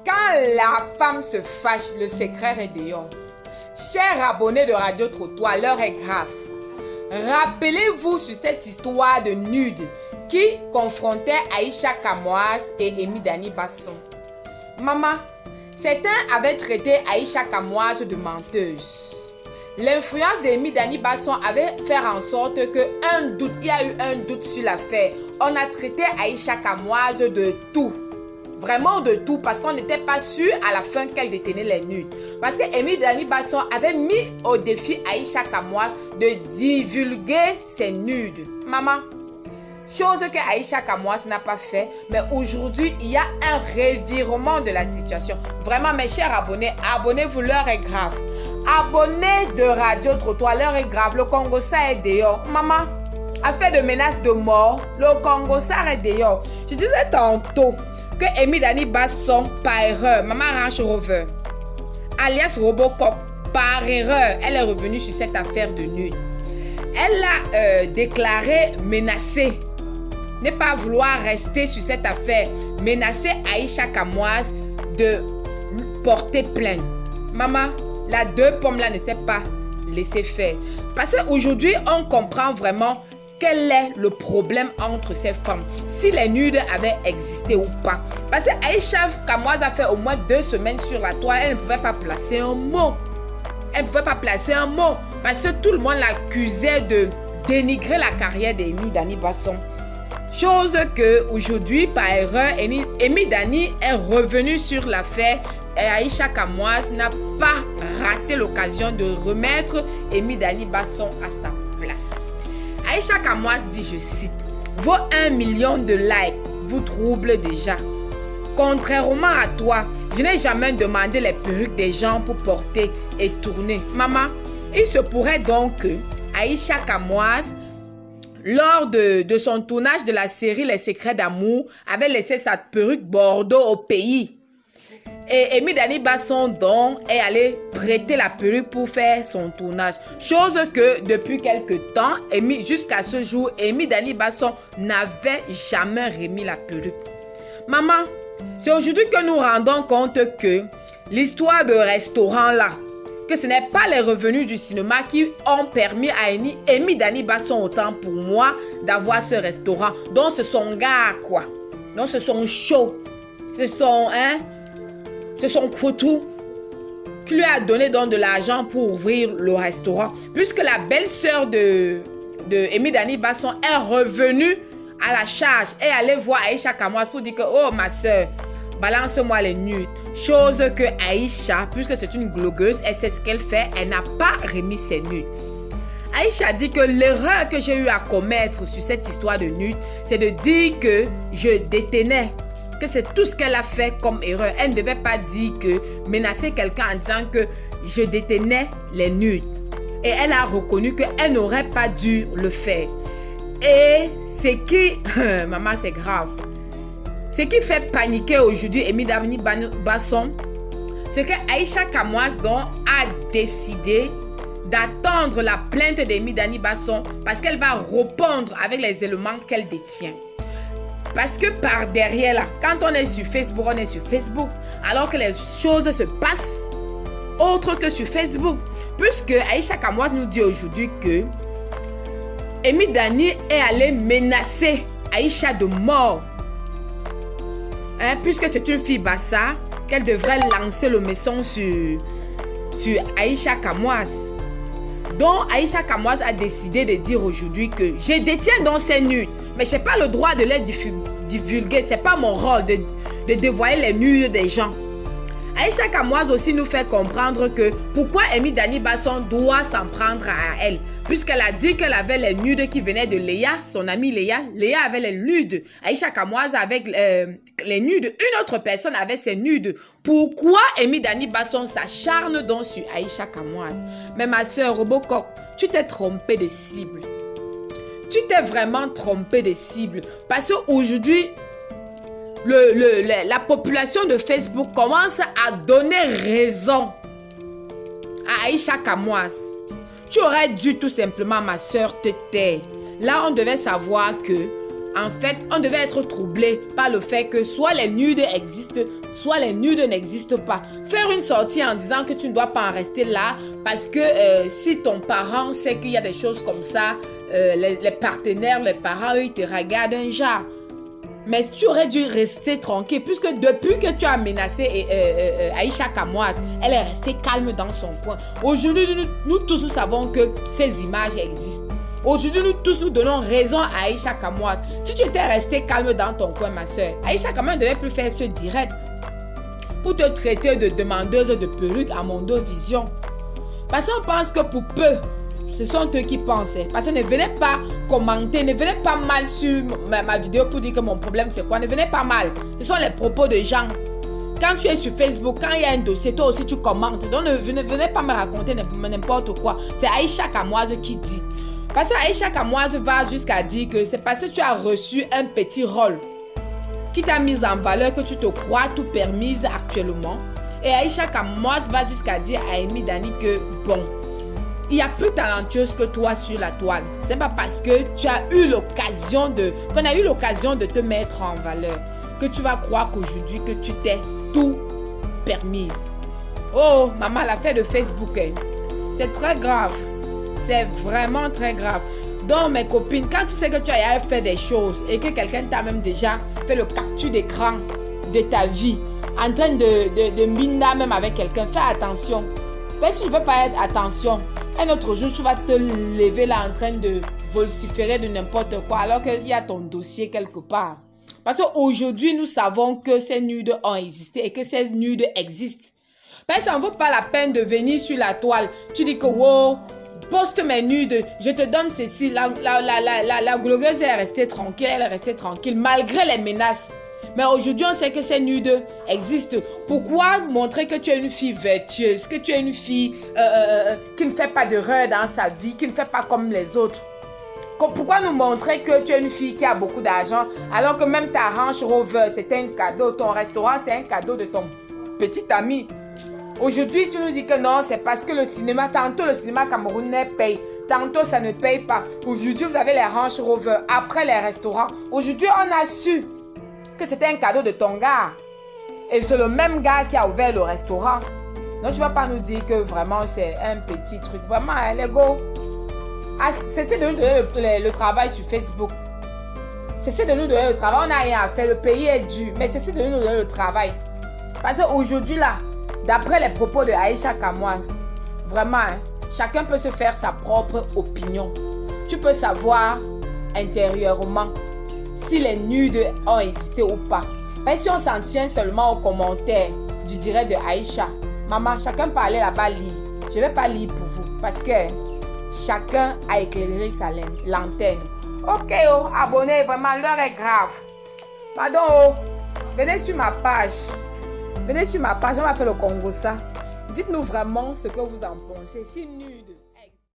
Quand la femme se fâche, le secret est dehors. Chers abonnés de Radio Trottoir, l'heure est grave. Rappelez-vous sur cette histoire de nude qui confrontait Aïcha Kamoise et Amy Dani Basson. Maman, certains avaient traité Aïcha Kamoise de menteuse. L'influence d'Amy Dani Basson avait fait en sorte qu'il y a eu un doute sur l'affaire. On a traité Aïcha Kamoise de tout. Vraiment de tout, parce qu'on n'était pas sûr à la fin qu'elle détenait les nudes. Parce que Amy Dani Basson avait mis au défi Aïcha Kamoise de divulguer ses nudes. Maman, chose que Aïcha Kamoise n'a pas fait, mais aujourd'hui, il y a un revirement de la situation. Vraiment, mes chers abonnés, abonnez-vous, l'heure est grave. Abonnés de Radio Trottoir, l'heure est grave. Le Congo, ça est dehors. Maman, affaire de menace de mort, le Congo, ça est dehors. Je disais tantôt que Amy Dani Basson, par erreur, Maman Ranch Rover, alias Robocop, par erreur, elle est revenue sur cette affaire de nude. Elle a déclaré menacée, ne pas vouloir rester sur cette affaire, menacer Aïcha Kamoise de porter plainte. Maman, la deux pommes là ne s'est pas laissé faire. Parce qu'aujourd'hui, on comprend vraiment quel est le problème entre ces femmes, si les nudes avaient existé ou pas. Parce que Aïcha Kamoise a fait au moins 2 semaines sur la toile, elle ne pouvait pas placer un mot. Elle ne pouvait pas placer un mot parce que tout le monde l'accusait de dénigrer la carrière d'Amy Dani Basson. Chose que aujourd'hui, par erreur, Amy Dani est revenue sur l'affaire et Aïcha Kamoise n'a pas raté l'occasion de remettre Amy Dani Basson à sa place. Aïcha Kamoise dit, je cite, « Vos 1 million de likes vous troublent déjà. Contrairement à toi, je n'ai jamais demandé les perruques des gens pour porter et tourner. Maman, il se pourrait donc que Aïcha Kamoise, lors de son tournage de la série Les Secrets d'amour, avait laissé sa perruque Bordeaux au pays. Et Amy Dani Basson donc est allé prêter la perruque pour faire son tournage. Chose que depuis quelque temps, jusqu'à ce jour, Amy Dani Basson n'avait jamais remis la perruque. Maman, c'est aujourd'hui que nous rendons compte que l'histoire de restaurant là, que ce n'est pas les revenus du cinéma qui ont permis à Amy Dani Basson, autant pour moi, d'avoir ce restaurant. Donc ce sont gars quoi. Donc ce sont show. Ce sont Koutou qui lui a donné donc de l'argent pour ouvrir le restaurant. Puisque la belle-sœur de Amy Dani Basson est revenue à la charge et allée voir Aïcha Kamoise pour dire que, oh ma soeur, balance-moi les nudes. Chose que Aïcha, puisque c'est une blogueuse, elle sait ce qu'elle fait, elle n'a pas remis ses nudes. Aïcha dit que l'erreur que j'ai eu à commettre sur cette histoire de nudes, c'est de dire que je détenais, que c'est tout ce qu'elle a fait comme erreur. Elle ne devait pas dire que menacer quelqu'un en disant que je détenais les nudes. Et elle a reconnu qu'elle n'aurait pas dû le faire. Et ce qui, maman c'est grave, ce qui fait paniquer aujourd'hui Amy Dani Basson, c'est que Aïcha Kamoise donc a décidé d'attendre la plainte d'Amy Dani Basson parce qu'elle va répondre avec les éléments qu'elle détient. Parce que par derrière là, quand on est sur Facebook, on est sur Facebook. Alors que les choses se passent autre que sur Facebook. Puisque Aïcha Kamoise nous dit aujourd'hui que Amy Dani est allée menacer Aïcha de mort. Puisque c'est une fille bassa, qu'elle devrait lancer le maison sur Aïcha Kamoise. Donc Aïcha Kamoise a décidé de dire aujourd'hui que je détiens dans ces nudes. Mais je n'ai pas le droit de les divulguer. Ce n'est pas mon rôle de dévoiler les nudes des gens. Aïcha Kamoise aussi nous fait comprendre que pourquoi Amy Dani Basson doit s'en prendre à elle. Puisqu'elle a dit qu'elle avait les nudes qui venaient de Léa, son amie Léa. Léa avait les nudes. Aïcha Kamoise avec les nudes. Une autre personne avait ses nudes. Pourquoi Amy Dani Basson s'acharne donc sur Aïcha Kamoise? Mais ma soeur Robocop, tu t'es trompée de cible. Tu t'es vraiment trompée de cible. Parce qu'aujourd'hui, la population de Facebook commence à donner raison à Aïcha Kamoise. Tu aurais dû tout simplement, ma soeur, te taire. là, on devait savoir que, en fait, on devait être troublé par le fait que soit les nudes existent, soit les nudes n'existent pas. Faire une sortie en disant que tu ne dois pas en rester là parce que si ton parent sait qu'il y a des choses comme ça, les partenaires, les parents, eux, ils te regardent un genre. Mais tu aurais dû rester tranquille puisque depuis que tu as menacé Aïcha Kamoise, elle est restée calme dans son coin. Aujourd'hui, nous tous, nous savons que ces images existent. Aujourd'hui, nous tous, nous donnons raison à Aïcha Kamoise. Si tu étais resté calme dans ton coin, ma soeur, Aïcha Kamoise ne devait plus faire ce direct pour te traiter de demandeuse de perruque à Mondovision. Parce qu'on pense que pour peu, ce sont eux qui pensaient. Parce que ne venez pas commenter, ne venez pas mal sur ma vidéo pour dire que mon problème c'est quoi. Ne venez pas mal. Ce sont les propos de gens. Quand tu es sur Facebook, quand il y a un dossier, toi aussi tu commentes. Donc ne venez pas me raconter n'importe quoi. C'est Aïcha Kamoise qui dit. Parce que Aïcha Kamoise va jusqu'à dire que c'est parce que tu as reçu un petit rôle qui t'a mis en valeur que tu te crois tout permise actuellement. Et Aïcha Kamoise va jusqu'à dire à Amy Dani que bon, il y a plus talentueuse que toi sur la toile. C'est pas parce que tu as eu l'occasion qu'on a eu l'occasion de te mettre en valeur que tu vas croire qu'aujourd'hui que tu t'es tout permise. Oh, maman, l'affaire de Facebook, c'est très grave. C'est vraiment très grave. Donc, mes copines, quand tu sais que tu as fait des choses et que quelqu'un t'a même déjà fait le capture d'écran de ta vie, en train de minda même avec quelqu'un, fais attention. Mais si tu ne veux pas être attention, un autre jour, tu vas te lever là en train de vociférer de n'importe quoi alors qu'il y a ton dossier quelque part. Parce qu'aujourd'hui, nous savons que ces nudes ont existé et que ces nudes existent. Mais ça ne vaut pas la peine de venir sur la toile. Tu dis que wow, poste mes nudes, je te donne ceci. La glorieuse est restée tranquille, elle est restée tranquille malgré les menaces. Mais aujourd'hui, on sait que ces nudes existent. Pourquoi montrer que tu es une fille vertueuse, que tu es une fille qui ne fait pas d'erreur dans sa vie, qui ne fait pas comme les autres? Pourquoi nous montrer que tu es une fille qui a beaucoup d'argent alors que même ta Range Rover, c'est un cadeau, ton restaurant, c'est un cadeau de ton petit ami? Aujourd'hui, tu nous dis que non, c'est parce que le cinéma, tantôt le cinéma camerounais paye, tantôt ça ne paye pas. Aujourd'hui, vous avez les Range Rover, après les restaurants. Aujourd'hui, on a su que c'était un cadeau de ton gars. Et c'est le même gars qui a ouvert le restaurant. Donc, tu ne vas pas nous dire que vraiment c'est un petit truc. Vraiment, les gars, cessez de nous donner le travail sur Facebook. Cessez de nous donner le travail. On n'a rien à faire. Le pays est dur. Mais cessez de nous donner le travail. Parce qu'aujourd'hui, là, d'après les propos de Aïcha Kamoise, vraiment, chacun peut se faire sa propre opinion. Tu peux savoir intérieurement si les nudes ont existé ou pas. Mais si on s'en tient seulement aux commentaires du direct de Aïcha, maman, chacun peut aller là-bas lire. Je ne vais pas lire pour vous parce que chacun a éclairé sa lanterne. Ok, oh, abonnez, vraiment, l'heure est grave. Pardon, oh, venez sur ma page. Venez sur ma page, on va faire le Congo ça. Dites-nous vraiment ce que vous en pensez. Si nude.